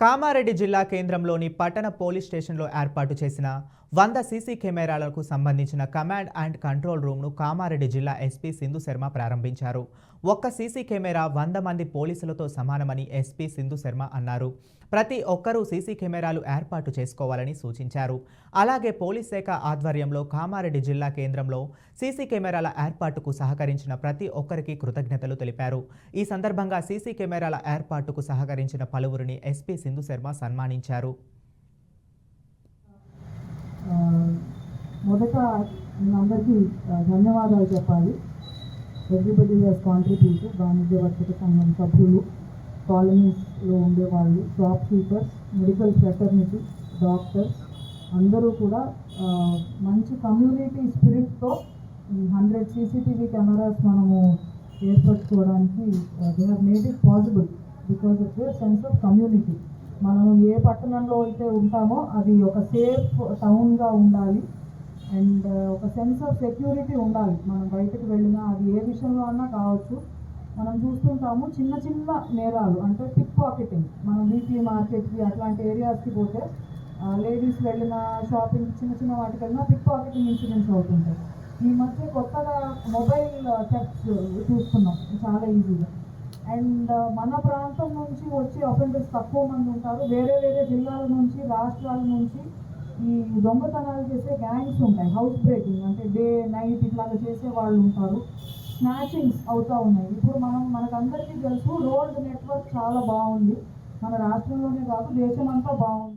కామారెడ్డి జిల్లా కేంద్రంలోని పట్టణ పోలీస్ స్టేషన్లో ఏర్పాటు చేసిన 100 సీసీ కెమెరాలకు సంబంధించిన కమాండ్ అండ్ కంట్రోల్ రూమ్ను కామారెడ్డి జిల్లా ఎస్పీ సింధు శర్మ ప్రారంభించారు. ఒక్క సీసీ కెమెరా 100 మంది పోలీసులతో సమానమని ఎస్పీ సింధు శర్మ అన్నారు. ప్రతి ఒక్కరూ సీసీ కెమెరాలు ఏర్పాటు చేసుకోవాలని సూచించారు. అలాగే పోలీస్ శాఖ ఆధ్వర్యంలో కామారెడ్డి జిల్లా కేంద్రంలో సీసీ కెమెరాల ఏర్పాటుకు సహకరించిన ప్రతి ఒక్కరికి కృతజ్ఞతలు తెలిపారు. ఈ సందర్భంగా సీసీ కెమెరాల ఏర్పాటుకు సహకరించిన పలువురిని ఎస్పీ సింధు శర్మ సన్మానించారు. మొదట అందరికీ ధన్యవాదాలు చెప్పాలి. Everybody has contributed. వాణిజ్య వర్తక సంఘం సభ్యులు, కాలనీస్లో ఉండేవాళ్ళు, shop keepers, medical fraternity, doctors అందరూ కూడా మంచి కమ్యూనిటీ స్పిరిట్తో 100 సీసీటీవీ కెమెరాస్ మనము ఏర్పరచుకోవడానికి they have made it possible because of their sense of community. మనం ఏ పట్టణంలో అయితే ఉంటామో అది ఒక సేఫ్ టౌన్గా ఉండాలి అండ్ ఒక సెన్స్ ఆఫ్ సెక్యూరిటీ ఉండాలి. మనం బయటకు వెళ్ళినా అది ఏ విషయంలో అన్నా కావచ్చు. మనం చూస్తుంటాము చిన్న చిన్న నేరాలు అంటే పిక్ పాకెటింగ్. మనం వీక్లీ మార్కెట్కి అట్లాంటి ఏరియాస్కి పోతే లేడీస్ వెళ్ళిన షాపింగ్ చిన్న చిన్న వాటికి వెళ్ళినా పిక్ పాకెటింగ్ ఇన్సిడెంట్స్ అవుతుంటాయి. ఈ మధ్య కొత్తగా మొబైల్ థెఫ్ట్స్ చూస్తున్నాం చాలా ఈజీగా. అండ్ మన ప్రాంతం నుంచి వచ్చే అఫెండర్స్ తక్కువ మంది ఉంటారు. వేరే వేరే జిల్లాల నుంచి, రాష్ట్రాల నుంచి ఈ దొంగతనాలు చేసే గ్యాంగ్స్ ఉంటాయి. హౌస్ బ్రేకింగ్ అంటే డే నైట్ ఇట్లాగా చేసే వాళ్ళు ఉంటారు. స్నాచింగ్స్ అవుతూ ఉన్నాయి. ఇప్పుడు మనకందరికీ తెలుసు రోడ్ నెట్వర్క్ చాలా బాగుంది. మన రాష్ట్రంలోనే కాదు దేశం అంతా బాగుంది.